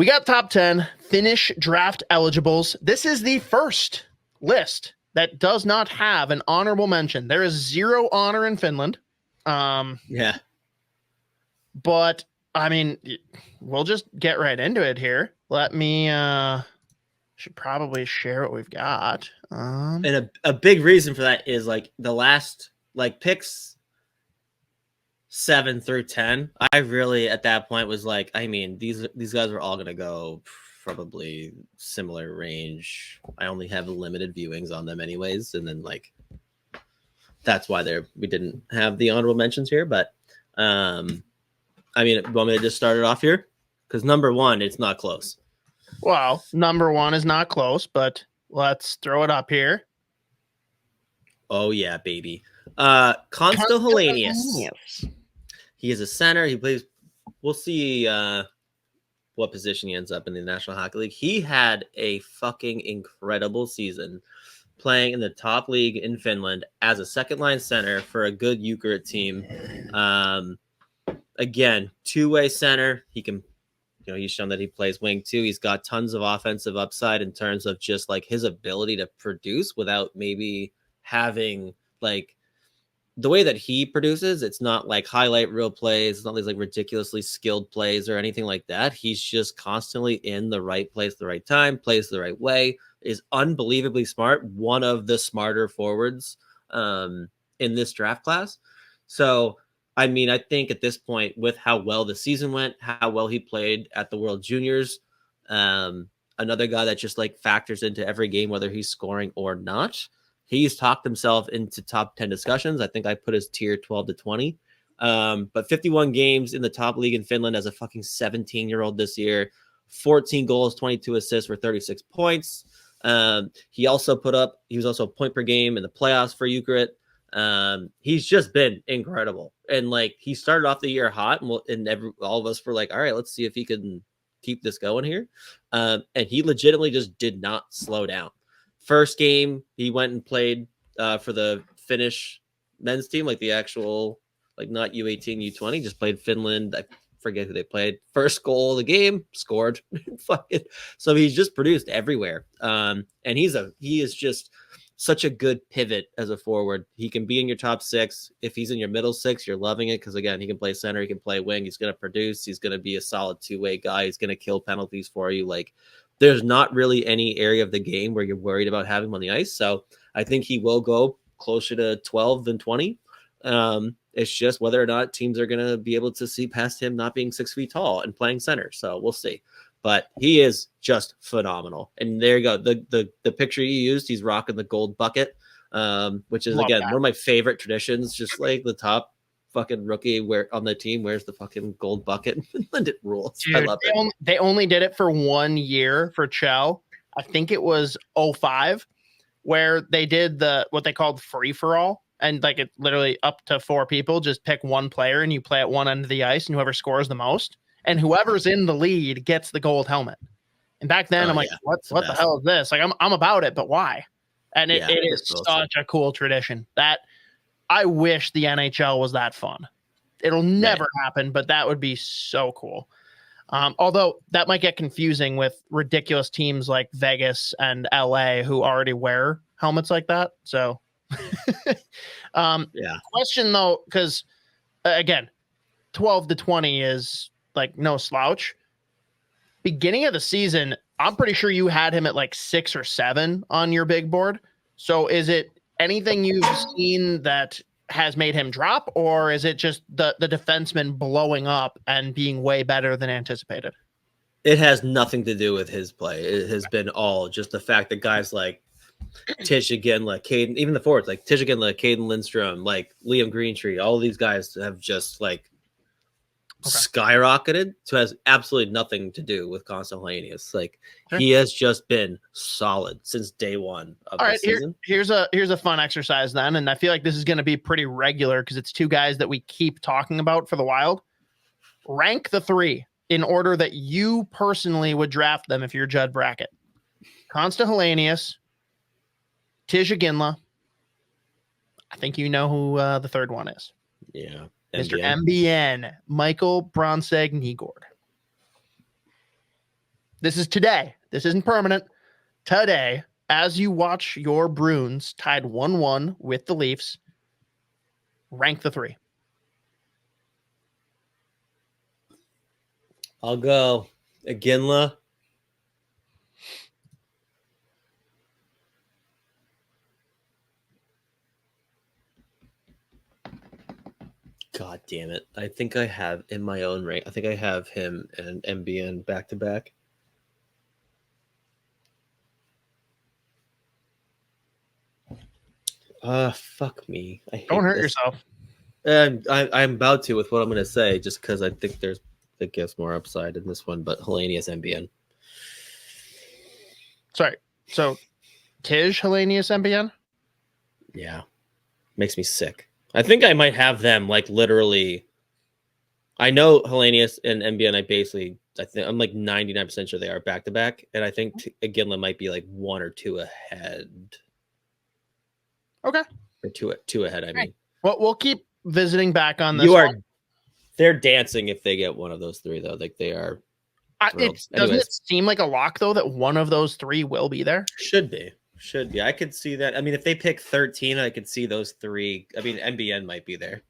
We got top 10 Finnish draft eligibles. This is the first list that does not have an honorable mention. There is 0 honor in Finland. Yeah. But, I mean, we'll just get right into it here. Let me, should probably share what we've got. And a big reason for that is like the last like picks 7 through 10. I really at that point was like, I mean, these guys are all gonna go probably similar range. I only have limited viewings on them anyways, and then like that's why we didn't have the honorable mentions here. But I mean, want me to just start it off here? Because number 1, it's not close. Well, number 1 is not close, but let's throw it up here. Oh yeah, baby. Konsta Helenius. He is a center. He plays. We'll see what position he ends up in the National Hockey League. He had a fucking incredible season playing in the top league in Finland as a second line center for a good Jukurit team. Again, 2-way center. He can, he's shown that he plays wing too. He's got tons of offensive upside in terms of just like his ability to produce without maybe having like the way that he produces. It's not like highlight reel plays. It's not these like ridiculously skilled plays or anything like that. He's just constantly in the right place, the right time, plays the right way, is unbelievably smart. One of the smarter forwards in this draft class. So, I mean, I think at this point, with how well the season went, how well he played at the World Juniors, another guy that just like factors into every game, whether he's scoring or not. He's talked himself into top 10 discussions. I think I put his tier 12 to 20. But 51 games in the top league in Finland as a fucking 17-year-old this year, 14 goals, 22 assists for 36 points. He was also a point per game in the playoffs for Jukurit. He's just been incredible. And like, he started off the year hot and all of us were like, all right, let's see if he can keep this going here. And he legitimately just did not slow down. First game, he went and played for the Finnish men's team, like the actual, like not U18, U20, just played Finland. I forget who they played. First goal of the game, scored. So he's just produced everywhere. And he is just such a good pivot as a forward. He can be in your top 6. If he's in your middle 6, you're loving it because, again, he can play center, he can play wing, he's going to produce, he's going to be a solid 2-way guy, he's going to kill penalties for you. Like, there's not really any area of the game where you're worried about having him on the ice. So I think he will go closer to 12 than 20. It's just whether or not teams are going to be able to see past him not being 6 feet tall and playing center. So we'll see. But he is just phenomenal. And there you go. The picture you used, he's rocking the gold bucket, which is, again, one of my favorite traditions, just like the top fucking rookie on the team wears the fucking gold bucket. And it rules. Dude, I love it. They only did it for 1 year for Chell. I think it was 05, where they did what they called free for all. And like, it literally up to 4 people, just pick one player and you play at one end of the ice and whoever scores the most. And whoever's in the lead gets the gold helmet. And back then, I'm like, what the hell is this? Like, I'm about it, but why? And it is such a cool tradition that I wish the NHL was that fun. It'll never happen, but that would be so cool. Although that might get confusing with ridiculous teams like Vegas and LA who already wear helmets like that. So, question though, because again, 12 to 20 is like no slouch. Beginning of the season, I'm pretty sure you had him at like 6 or 7 on your big board. So is it anything you've seen that has made him drop, or is it just the defenseman blowing up and being way better than anticipated? It has nothing to do with his play. It has been all just the fact that guys like Caden, even the forwards like Caden Lindstrom, like Liam Greentree, all these guys have just like skyrocketed. So it has absolutely nothing to do with Konsta Helenius. Like, he has just been solid since day one of the season. Here's a fun exercise then, and I feel like this is going to be pretty regular because it's 2 guys that we keep talking about for the Wild. Rank the 3 in order that you personally would draft them if you're Judd Brackett. Konsta Helenius, Tisha Ginla. I think you know who the third one is. Yeah. Mr. MBN, Michael Bronseg Nygård. This is today. This isn't permanent. Today, as you watch your Bruins tied 1-1 with the Leafs, rank the three. I'll go Iginla. God damn it. I think I have in my own rank. I think I have him and MBN back to back. Fuck me. I hate Don't hurt this. yourself. And I'm about to with what I'm going to say, just because I think it gives more upside in this one. But Helenius MBN. Sorry. So, Tij, Helenius, MBN? Yeah. Makes me sick. I think I might have them like literally. I know Helenius and MBN. I think I'm like 99% sure they are back to back, and I think Iginla might be like 1 or 2 ahead. Okay. Or two ahead. I mean, well, we'll keep visiting back on this. They're dancing if they get one of those three, though. Like they are. Doesn't it seem like a lock though that one of those three will be there? Should be. I could see that. I mean, if they pick 13, I could see those three. I mean, MBN might be there,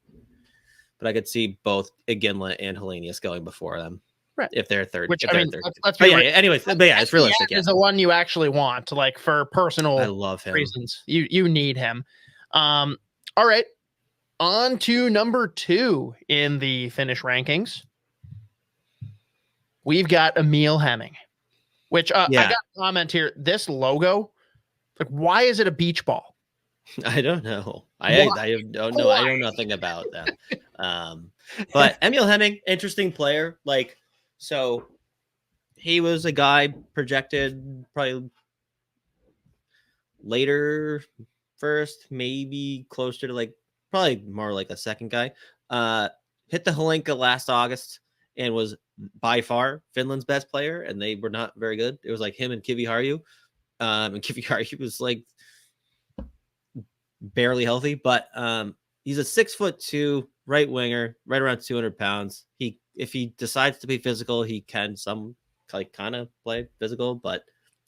but I could see both Iginla and Helenius going before them. Right. If they're third. Which, I mean, let's be real. Anyways, but yeah, it's realistic. Is the one you actually want, like for personal I love him. reasons. You need him. All right. On to number 2 in the Finnish rankings. We've got Emil Hemming, which I got a comment here. This logo, like, why is it a beach ball? I don't know. I don't know. I know nothing about that. But Emil Hemming, interesting player. Like, so he was a guy projected probably later first, maybe closer to like probably more like a second guy. Hit the Helenka last August and was by far Finland's best player, and they were not very good. It was like him and Kiviharju. And Kiviharju was like barely healthy, but he's a 6'2" right winger, right around 200 pounds. If he decides to be physical, he can kind of play physical, but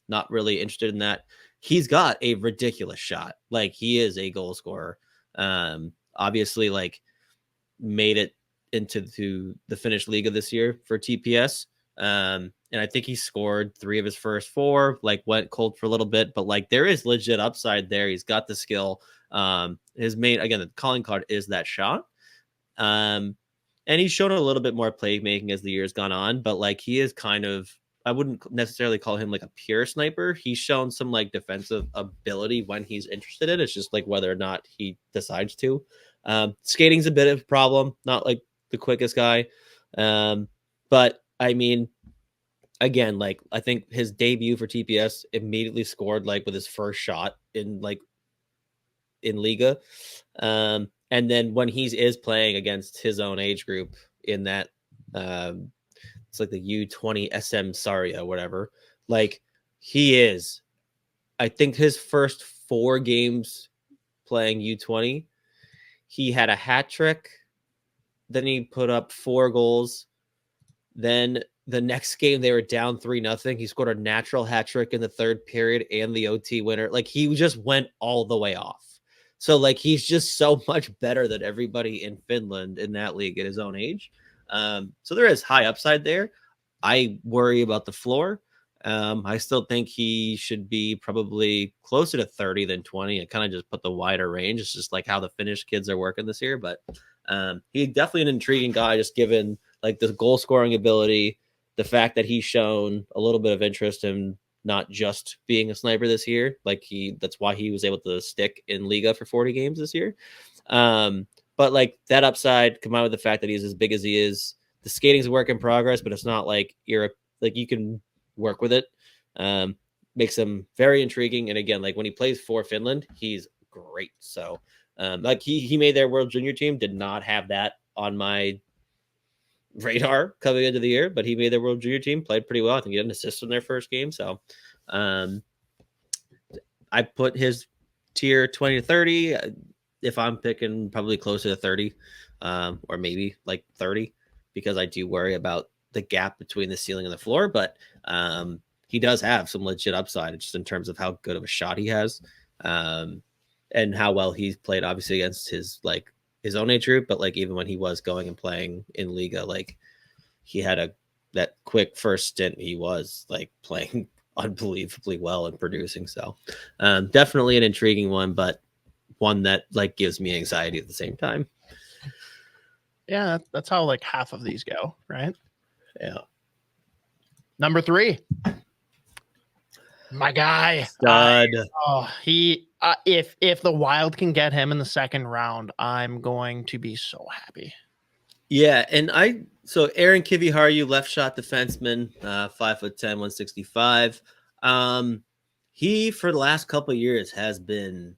not really interested in that. He's got a ridiculous shot. Like, he is a goal scorer. Obviously, like, made it into the Finnish Liiga this year for TPS. And I think he scored 3 of his first 4, like went cold for a little bit, but like there is legit upside there. He's got the skill. His main, again, the calling card is that shot. And he's shown a little bit more playmaking as the year's gone on, but like he is kind of, I wouldn't necessarily call him like a pure sniper. He's shown some like defensive ability when he's interested in it. It's just like whether or not he decides to. Skating's a bit of a problem, not like the quickest guy. But I mean, again, like I think his debut for TPS immediately scored like with his first shot in Liga. And then when he is playing against his own age group in that, it's like the U20 SM-sarja, whatever. Like he is, I think his first 4 games playing U20, he had a hat trick. Then he put up 4 goals. Then the next game they were down 3-0. He scored a natural hat trick in the 3rd period and the OT winner. Like he just went all the way off. So like he's just so much better than everybody in Finland in that league at his own age. So there is high upside there. I worry about the floor. I still think he should be probably closer to 30 than 20. I kind of just put the wider range. It's just like how the Finnish kids are working this year. But he's definitely an intriguing guy, just given like the goal scoring ability, the fact that he's shown a little bit of interest in not just being a sniper this year. Like that's why he was able to stick in Liga for 40 games this year. But like that upside combined with the fact that he's as big as he is, the skating's a work in progress, but it's not like you can work with it. Makes him very intriguing. And again, like when he plays for Finland, he's great. So like he made their World Junior team, did not have that on my radar coming into the year, but he made their World Junior team, played pretty well. I think he had an assist in their first game. So I put his tier 20 to 30. If I'm picking, probably closer to 30, or maybe like 30, because I do worry about the gap between the ceiling and the floor, but he does have some legit upside just in terms of how good of a shot he has, and how well he's played obviously against his own age group, but like even when he was going and playing in Liga, like he had that quick first stint, he was like playing unbelievably well and producing. So definitely an intriguing one, but one that like gives me anxiety at the same time. Yeah, that's how like half of these go, right? Yeah. Number 3, my guy. Stud. If the Wild can get him in the second round, I'm going to be so happy. Yeah, and so Aaron Kiviharju, left shot defenseman, 5'10", 165. He for the last couple of years has been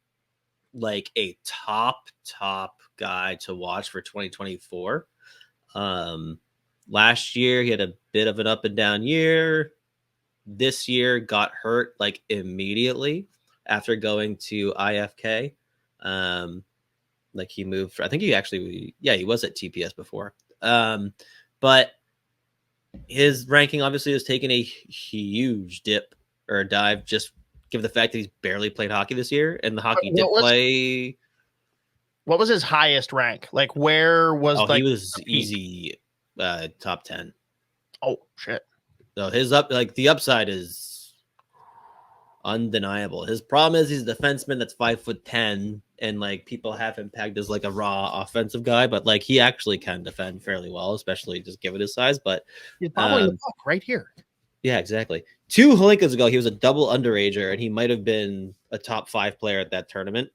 like a top guy to watch for 2024. Last year he had a bit of an up and down year. This year got hurt like immediately after going to IFK. Like he moved, I think he was at TPS before. But his ranking obviously has taken a huge dip or a dive, just given the fact that he's barely played hockey this year, and the hockey did play. What was his highest rank? Like where was he was easy top 10. Oh shit. So the upside is undeniable. His problem is he's a defenseman that's 5'10", and like people have him pegged as like a raw offensive guy, but like he actually can defend fairly well, especially just given his size. But he's probably the puck right here. Yeah, exactly. 2 Helenkas ago, he was a double underager, and he might have been a top 5 player at that tournament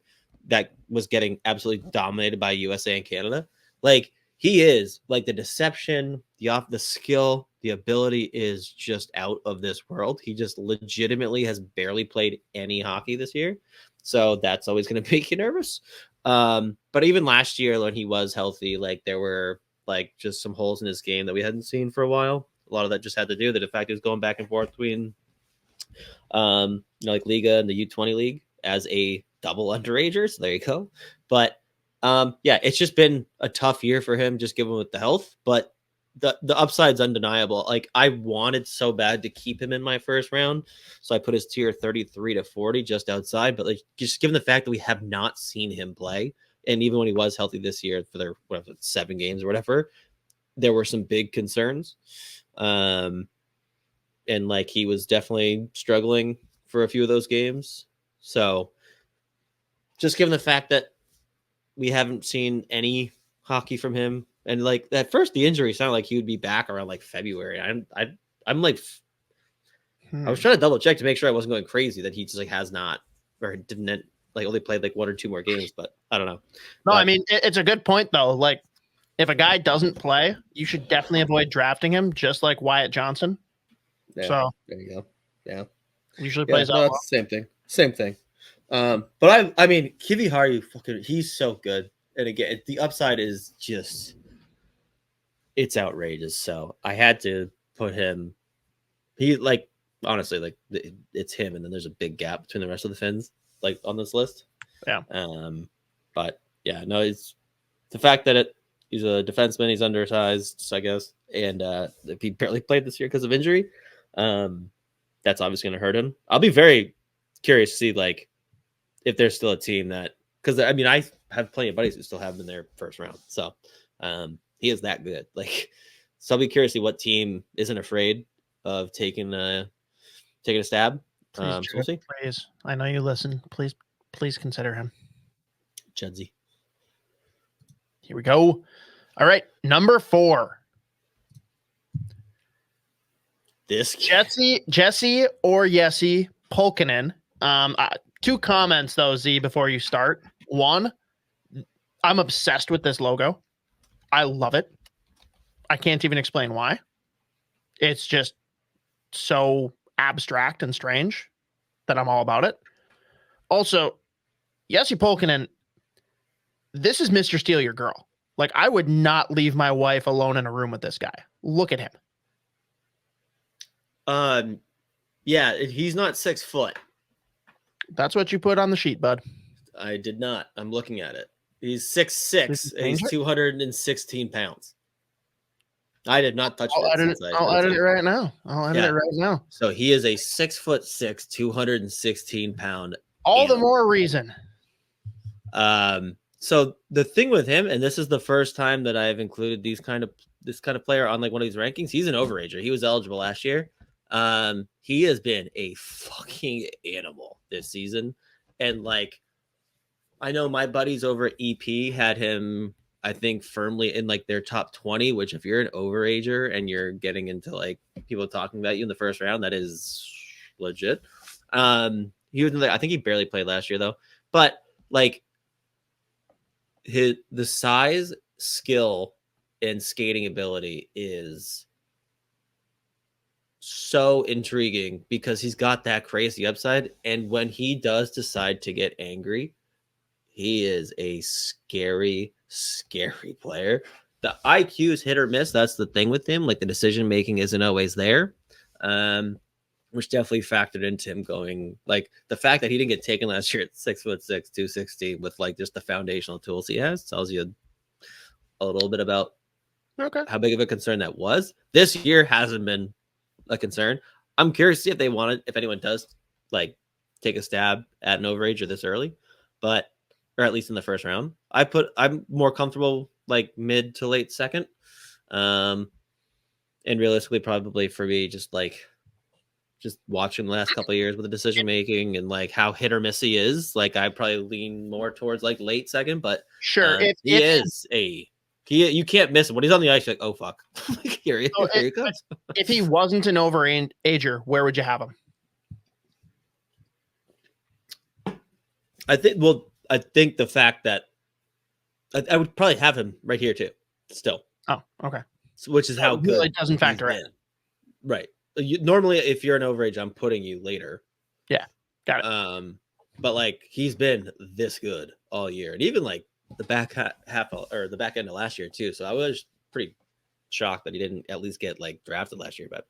that was getting absolutely dominated by USA and Canada. Like he is like the deception, the skill, the ability is just out of this world. He just legitimately has barely played any hockey this year. So that's always going to make you nervous. But even last year when he was healthy, like there were like just some holes in his game that we hadn't seen for a while. A lot of that just had to do with the fact he was going back and forth between like Liga and the U20 league as a double underager. So there you go. But yeah, it's just been a tough year for him, just given with the health, but the upside's undeniable. Like I wanted so bad to keep him in my first round, so I put his tier 33 to 40 just outside. But like just given the fact that we have not seen him play, and even when he was healthy this year for their 7 games or whatever, there were some big concerns. And like he was definitely struggling for a few of those games. So just given the fact that we haven't seen any hockey from him, and like at first the injury sounded like he would be back around like February. I'm like I was trying to double check to make sure I wasn't going crazy that he just like has not or didn't like only played like 1 or 2 more games, but I don't know. No, I mean it's a good point though. Like if a guy doesn't play, you should definitely avoid drafting him, just like Wyatt Johnson. Yeah, so there you go. Yeah, usually plays out. Well. Same thing. But I mean, Kiviharju, he's so good, and again, the upside is just it's outrageous. So I had to put him. He like honestly like it's him, and then there's a big gap between the rest of the Finns like on this list. Yeah. But yeah, no, it's the fact that he's a defenseman, he's undersized, I guess, and he barely played this year because of injury. That's obviously going to hurt him. I'll be very curious to see like if there's still a team that, because I mean I have plenty of buddies who still have him in their first round, so he is that good. Like, so I'll be curious to see what team isn't afraid of taking a stab. So we'll see. Please, I know you listen. Please consider him. Judd'z. Here we go. All right, number 4. This Jesse or Yesi Pulkkinen. 2 comments though, Z, before you start. 1, I'm obsessed with this logo. I love it. I can't even explain why. It's just so abstract and strange that I'm all about it. Also, Yesi Pulkkinen, this is Mr. Steal Your Girl. Like, I would not leave my wife alone in a room with this guy. Look at him. Yeah, he's not 6 foot. That's what you put on the sheet, bud. I did not. I'm looking at it. He's 6'6", and he's 216 pounds. I did not touch I'll it edit it. since I I'll did edit so. it right now. I'll edit it right now. So he is a 6'6", 216-pound All the animal. more reason. So the thing with him, and this is the first time that I've included this kind of player on like one of these rankings. He's an overager. He was eligible last year. He has been a fucking animal this season, and like I know my buddies over at EP had him, I think, firmly in like their top 20, which if you're an overager and you're getting into like people talking about you in the first round, that is legit. He was I think he barely played last year though, but like the size, skill, and skating ability is so intriguing because he's got that crazy upside, and when he does decide to get angry, he is a scary player. The IQ is hit or miss. That's the thing with him. Like the decision making isn't always there, which definitely factored into him going. Like the fact that he didn't get taken last year at 6'6", 260 with like just the foundational tools he has tells you a little bit about how big of a concern that was. This year hasn't been a concern. I'm curious to see if anyone does like take a stab at an overager this early, but or at least in the first round. I'm more comfortable like mid to late second. And realistically, probably for me, just watching the last couple of years with the decision making and like how hit or miss he is, like I probably lean more towards like late second, but sure, you can't miss him when he's on the ice. You're like, oh fuck, here he comes. If he wasn't an overager, where would you have him? I think the fact that I would probably have him right here too. Still. Oh, okay. So, which is how good it doesn't factor in. Right. Normally, if you're an overage, I'm putting you later. Yeah, got it. But like he's been this good all year, and even like the back the back end of last year too. So I was pretty shocked that he didn't at least get like drafted last year. But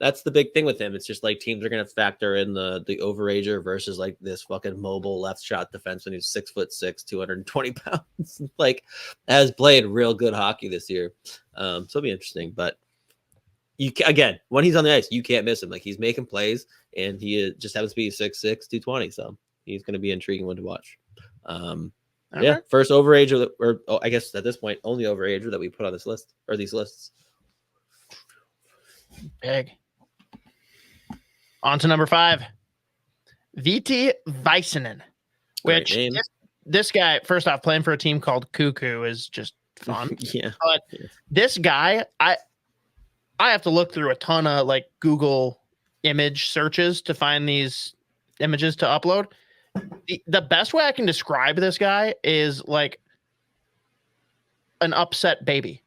that's the big thing with him. It's just like teams are going to factor in the overager versus like this fucking mobile left shot defenseman who's 6'6", 220 pounds. Like has played real good hockey this year. So it'll be interesting. But again, when he's on the ice, you can't miss him. Like he's making plays, and he just happens to be 6'6", 220. So he's going to be an intriguing one to watch. Yeah, first overager, I guess at this point, only overager that we put on this list or these lists. Big. On to number 5, Vikki Viin, which this guy, first off, playing for a team called Cuckoo is just fun. Yeah. But this guy, I have to look through a ton of like Google image searches to find these images to upload. The best way I can describe this guy is like an upset baby.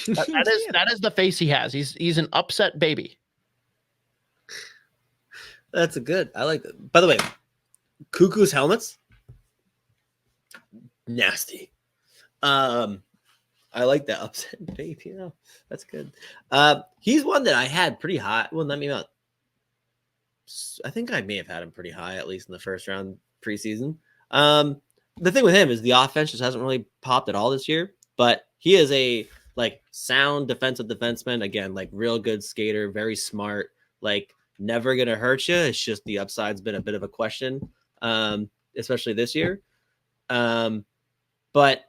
That is the face he has. He's an upset baby. That's a good. I like that. By the way, Cuckoo's helmets, nasty. I like that upset baby. Yeah, that's good. He's one that I had pretty high. Well, let me not. I think I may have had him pretty high, at least in the first round preseason. The thing with him is the offense just hasn't really popped at all this year, but he is a like sound defensive defenseman. Again, like real good skater, very smart, like never going to hurt you. It's just the upside's been a bit of a question, especially this year. But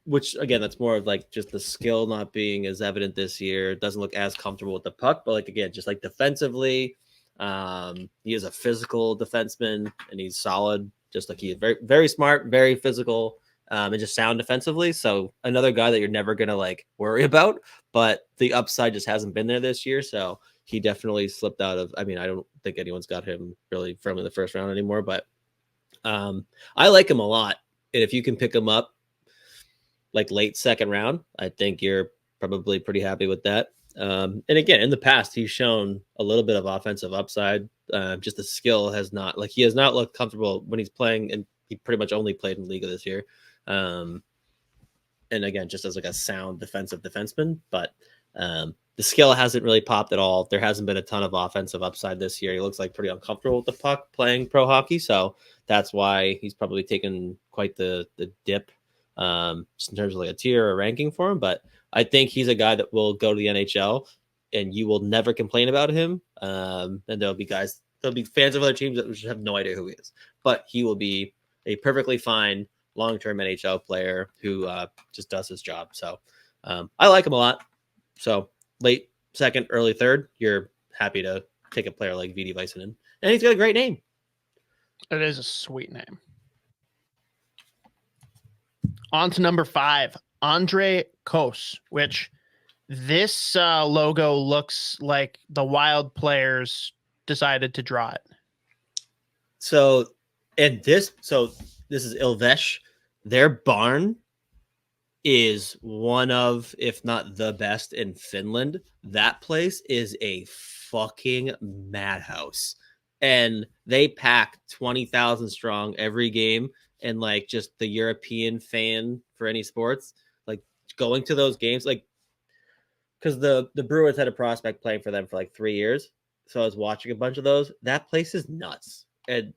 which again, that's more of like just the skill not being as evident this year. It doesn't look as comfortable with the puck, but like again, just like defensively, he is a physical defenseman and he's solid. Just like he is very, very smart, very physical, and just sound defensively. So another guy that you're never gonna like worry about, but the upside just hasn't been there this year. So he definitely slipped out of. I mean, I don't think anyone's got him really firmly in the first round anymore, but I like him a lot. And if you can pick him up like late second round, I think you're probably pretty happy with that. And again, in the past, he's shown a little bit of offensive upside. Just the skill has not, like he has not looked comfortable when he's playing, and he pretty much only played in Liga this year. And again, just as like a sound defensive defenseman, but the skill hasn't really popped at all. There hasn't been a ton of offensive upside this year. He looks like pretty uncomfortable with the puck playing pro hockey. So that's why he's probably taken quite the dip just in terms of like a tier or ranking for him. But I think he's a guy that will go to the NHL and you will never complain about him. And there'll be fans of other teams that have no idea who he is, but he will be a perfectly fine long-term NHL player who just does his job. So I like him a lot. So late second, early third, you're happy to take a player like Vikki Viin. And he's got a great name. It is a sweet name. On to number 5, Ondrej Kose, which this logo looks like the Wild players decided to draw it. So this is Ilves. Their barn is one of, if not the best in Finland. That place is a fucking madhouse. And they pack 20,000 strong every game. And like just the European fan for any sports, like going to those games, like because the Brewers had a prospect playing for them for like 3 years. So I was watching a bunch of those. That place is nuts and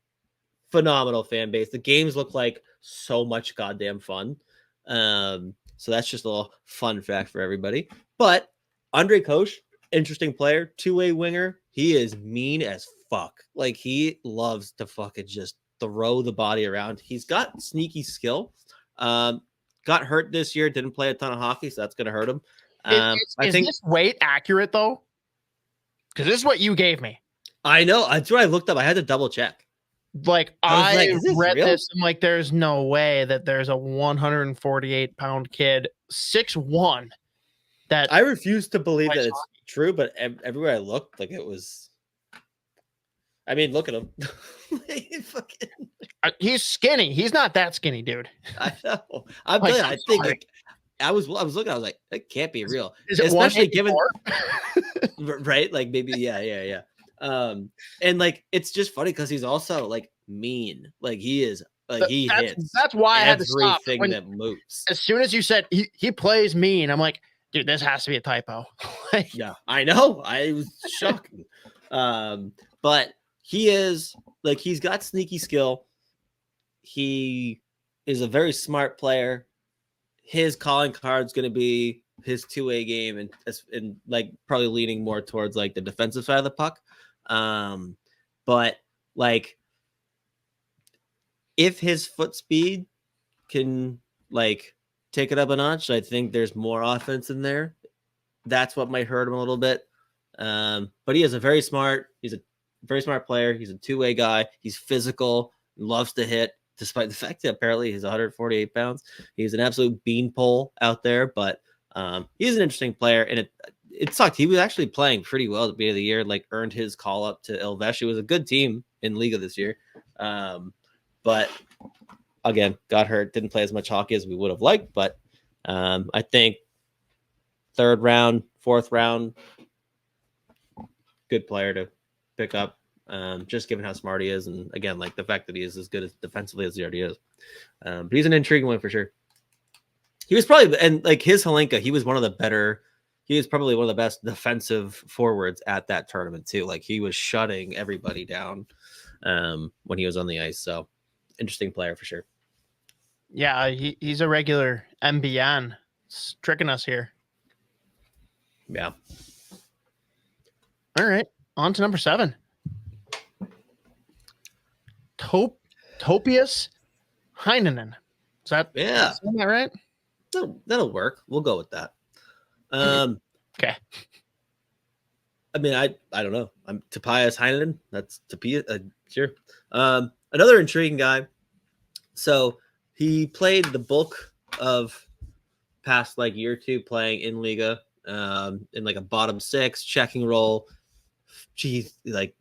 phenomenal fan base. The games look like so much goddamn fun. So that's just a little fun fact for everybody. But Ondrej Kose, interesting player, two-way winger. He is mean as fuck. Like he loves to fucking just throw the body around. He's got sneaky skill. Got hurt this year, didn't play a ton of hockey, so that's going to hurt him. Is this weight accurate though? Because this is what you gave me. I know. That's what I looked up. I had to double check. Like I read this, I'm like, there's no way that there's a 148-pound kid, 6'1", that I refuse to believe that it's true, but everywhere I looked, like it was. I mean, look at him. He's skinny. He's not that skinny, dude. I know. I think like, I was looking. I was like, that can't be real, especially given right? Like maybe, yeah. And like it's just funny because he's also like mean. Like he is. Like he hits. That's why I had to stop. Everything that moves. As soon as you said he plays mean, I'm like, dude, this has to be a typo. Like, yeah, I know. I was shocked. But he is like he's got sneaky skill. He is a very smart player. His calling card's going to be his two-way game and like probably leaning more towards like the defensive side of the puck. But like if his foot speed can like take it up a notch, I think there's more offense in there. That's what might hurt him a little bit. But he is he's a very smart player. He's a two-way guy. He's physical, loves to hit, despite the fact that apparently he's 148 pounds. He's an absolute beanpole out there, but he's an interesting player. And it sucked. He was actually playing pretty well at the beginning of the year, like earned his call up to Ilves. It was a good team in Liga this year. But again, got hurt, didn't play as much hockey as we would have liked. But I think 3rd round, 4th round, good player to pick up. Just given how smart he is, and again, like the fact that he is as good as defensively as he already is. But he's an intriguing one for sure. He was probably, and like his Helenka, he was probably one of the best defensive forwards at that tournament too. Like he was shutting everybody down when he was on the ice. So interesting player for sure. Yeah, he's a regular MBN. It's tricking us here. Yeah. All right, on to number 7. Topus Hnen. Is that right? That'll work. We'll go with that. Okay. I mean, I don't know. I'm Topias Hnen. That's Topias. Sure. Another intriguing guy. So he played the bulk of past like year 2 playing in Liga, in like a bottom 6 checking role. Geez, like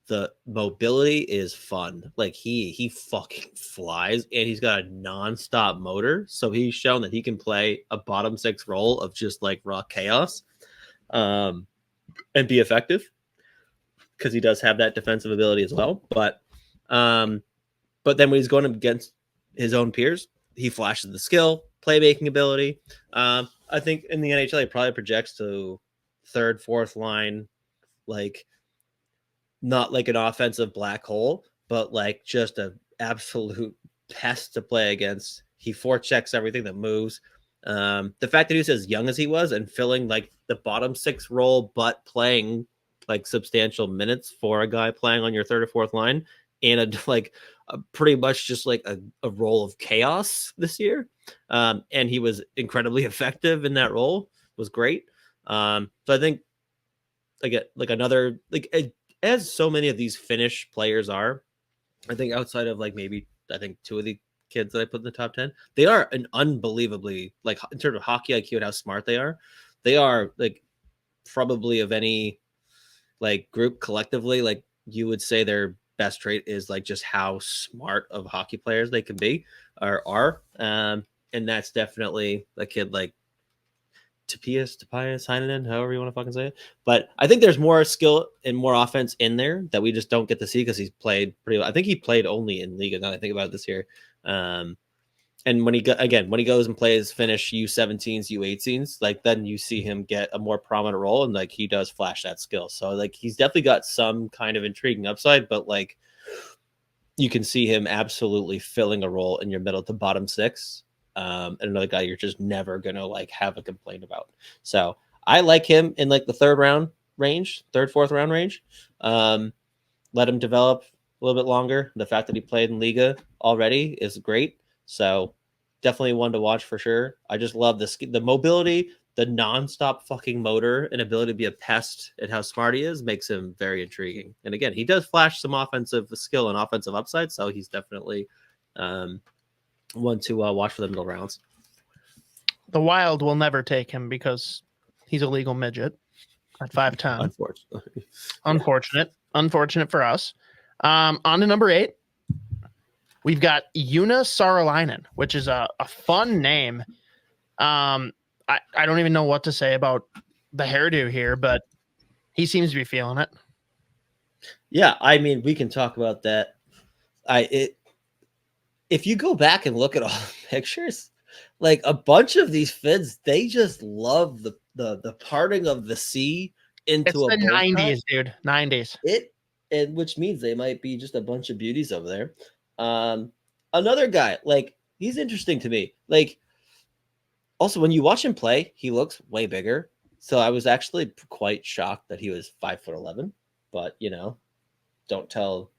the mobility is fun. Like he fucking flies, and he's got a nonstop motor. So he's shown that he can play a bottom 6 role of just like raw chaos, and be effective because he does have that defensive ability as well. But then when he's going against his own peers, he flashes the skill, playmaking ability. I think in the NHL, he probably projects to 3rd, 4th line, like not like an offensive black hole, but like just an absolute pest to play against. He forechecks everything that moves. The fact that he was as young as he was and filling like the bottom six role, but playing like substantial minutes for a guy playing on your third or fourth line, and pretty much just like a role of chaos this year. And he was incredibly effective in that role. It was great. So I think as so many of these Finnish players are, I think outside of like maybe I think two of the kids that I put in the top 10, they are an unbelievably, like in terms of hockey IQ and how smart they are like probably of any like group collectively, like you would say their best trait is like just how smart of hockey players they can be or are. And that's definitely a kid like Topus Hnen, however you want to fucking say it. But I think there's more skill and more offense in there that we just don't get to see because he's played pretty well. I think he played only in Liga now that I think about it this year. And when he goes and plays Finnish U17s, U18s, like then you see him get a more prominent role and like he does flash that skill. So like he's definitely got some kind of intriguing upside, but like you can see him absolutely filling a role in your middle to bottom six. And another guy you're just never gonna like have a complaint about. So I like him in like the third, fourth round range. Let him develop a little bit longer. The fact that he played in Liga already is great. So definitely one to watch for sure. I just love the mobility, the nonstop fucking motor and ability to be a pest and how smart he is makes him very intriguing. And again, he does flash some offensive skill and offensive upside. So he's definitely one to watch for the middle rounds. The Wild will never take him because he's a legal midget at 5'10". Unfortunate for us. On to number 8. We've got Yuna Saran, which is a fun name. I don't even know what to say about the hairdo here, but he seems to be feeling it. Yeah, I mean, we can talk about that. If you go back and look at all the pictures, like a bunch of these Finns, they just love the parting of the C into it's the 90s, dude. 90s. And which means they might be just a bunch of beauties over there. Another guy, like he's interesting to me. Like also when you watch him play, he looks way bigger. So I was actually quite shocked that he was 5'11". But don't tell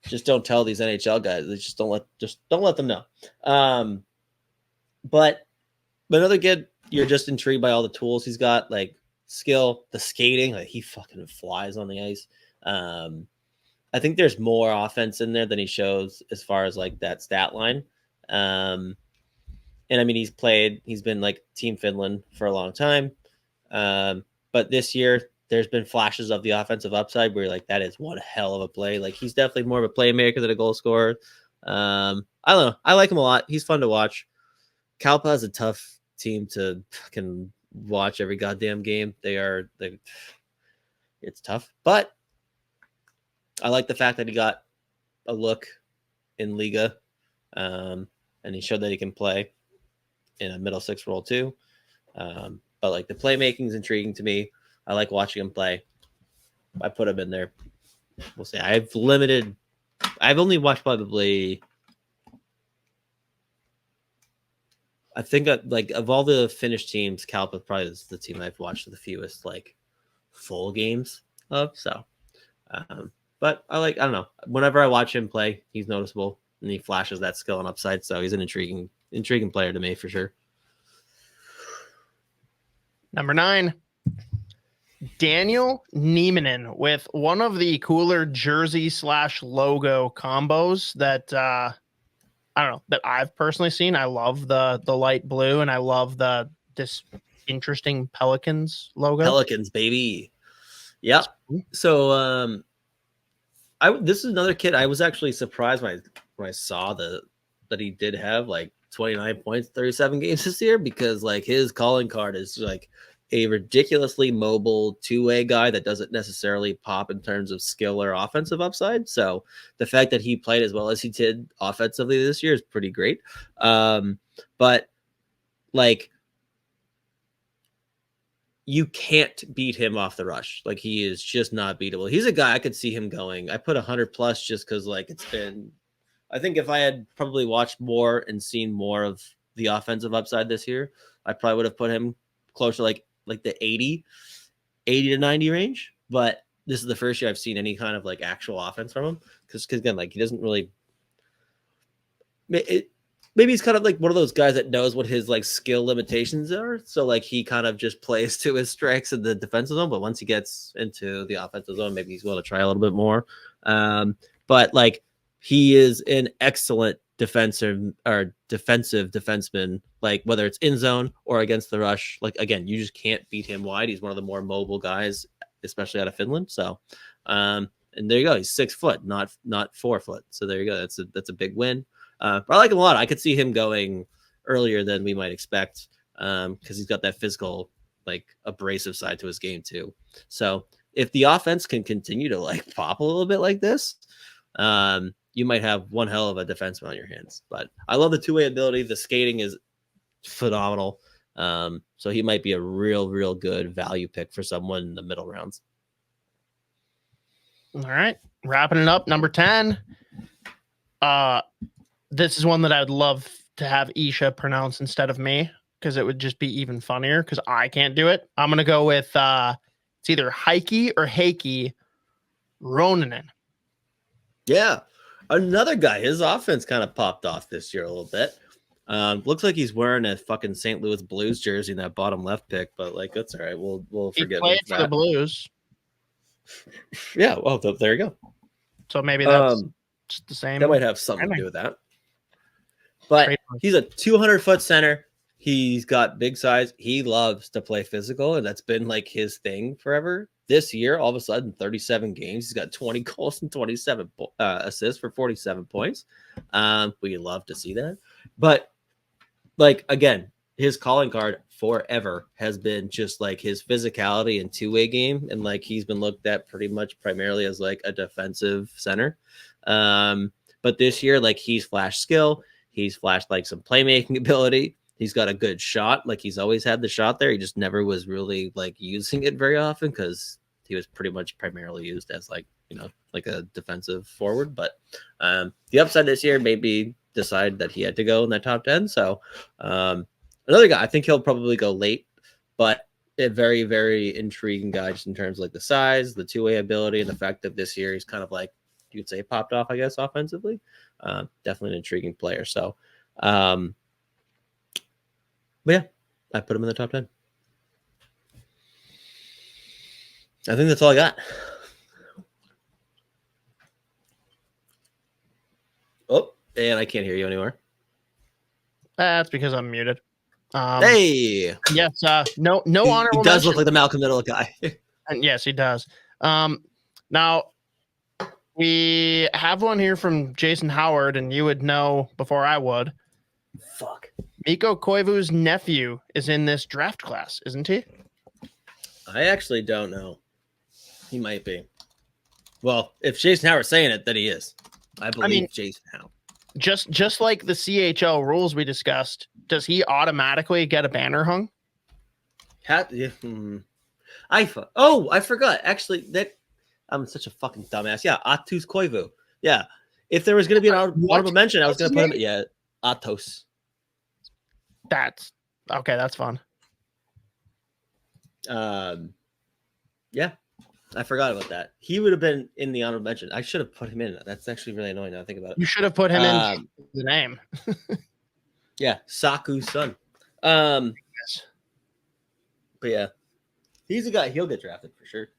these NHL guys. They just don't let them know. But another kid, you're just intrigued by all the tools he's got, like skill, the skating, like he fucking flies on the ice. I think there's more offense in there than he shows as far as like that stat line. And I mean, he's been like Team Finland for a long time. But this year there's been flashes of the offensive upside where like, that is one hell of a play. Like he's definitely more of a playmaker than a goal scorer. I don't know. I like him a lot. He's fun to watch. Kalpa is a tough team to fucking watch every goddamn game. It's tough, but I like the fact that he got a look in Liga, and he showed that he can play in a middle six role too. But like the playmaking is intriguing to me. I like watching him play. I put him in there. We'll see. I've only watched probably, I think like of all the Finnish teams, Kalpa probably is the team I've watched the fewest like full games of. So, but I don't know. Whenever I watch him play, he's noticeable and he flashes that skill and upside. So he's an intriguing player to me for sure. Number 9, Daniel Neiman with one of the cooler jersey/logo combos that I don't know that I've personally seen. I love the light blue and I love this interesting Pelicans logo. Pelicans, baby. Yeah. So this is another kid. I was actually surprised when I saw that he did have like 29 points, 37 games this year, because like his calling card is like a ridiculously mobile two-way guy that doesn't necessarily pop in terms of skill or offensive upside. So the fact that he played as well as he did offensively this year is pretty great. But like, you can't beat him off the rush. Like he is just not beatable. He's a guy I could see him going. I put 100 plus just because like it's been I think if I had probably watched more and seen more of the offensive upside this year, I probably would have put him closer to like the 80 to 90 range. But this is the first year I've seen any kind of like actual offense from him. Because again, like he doesn't really maybe he's kind of like one of those guys that knows what his like skill limitations are. So like he kind of just plays to his strengths in the defensive zone. But once he gets into the offensive zone, maybe he's willing to try a little bit more. But like he is an excellent defensive defenseman, like whether it's in zone or against the rush. Like again, you just can't beat him wide. He's one of the more mobile guys, especially out of Finland. So and there you go. He's 6 foot, not 4 foot. So there you go. That's a big win. But I like him a lot. I could see him going earlier than we might expect because he's got that physical, like abrasive side to his game too. So if the offense can continue to like pop a little bit like this, you might have one hell of a defenseman on your hands. But I love the two-way ability. The skating is phenomenal. So he might be a real good value pick for someone in the middle rounds. All right. Wrapping it up. Number 10. This is one that I'd love to have Isha pronounce instead of me because it would just be even funnier because I can't do it. I'm going to go with it's either Heikki or Heikki Ronanen. Yeah. Another guy, his offense kind of popped off this year a little bit. Looks like he's wearing a fucking St. Louis Blues jersey in that bottom left pick, but like that's all right. We'll forgive him for the Blues. Yeah, well, there you go. So maybe that's just the same. That might have something to do with that. But he's a 200-foot center. He's got big size. He loves to play physical, and that's been like his thing forever. This year, all of a sudden, 37 games, he's got 20 goals and 27 assists for 47 points. We love to see that. But like again, his calling card forever has been just like his physicality and two-way game, and like he's been looked at pretty much primarily as like a defensive center. But this year, like he's flashed skill, he's flashed like some playmaking ability. He's got a good shot. Like he's always had the shot there. He just never was really like using it very often because he was pretty much primarily used as like, you know, like a defensive forward. But the upside this year maybe decide that he had to go in that top 10. So another guy, I think he'll probably go late, but a very, very intriguing guy just in terms of like the size, the two-way ability, and the fact that this year he's kind of like, you could say popped off, I guess, offensively. Definitely an intriguing player. So, but yeah, I put him in the top 10. I think that's all I got. Oh, and I can't hear you anymore. That's because I'm muted. Hey. Yes. No honorable. He does look like the Malcolm Middle guy. And yes, he does. Now we have one here from Jason Howard, and you would know before I would. Fuck. Mikko Koivu's nephew is in this draft class, isn't he? I actually don't know. He might be. Well, if Jason Howard's saying it, then he is. I believe Jason Howard. Just like the CHL rules we discussed, does he automatically get a banner hung? I forgot. Actually, that I'm such a fucking dumbass. Yeah, Atus Koivu. Yeah. If there was going to be an honorable mention, I was going to put him. Yeah, Atos. That's okay. That's fun. Yeah, I forgot about that. He would have been in the honorable mention. I should have put him in. That's actually really annoying now I think about it. You should have put him in the name. Yeah, Saku's son. But yeah, he's a guy. He'll get drafted for sure.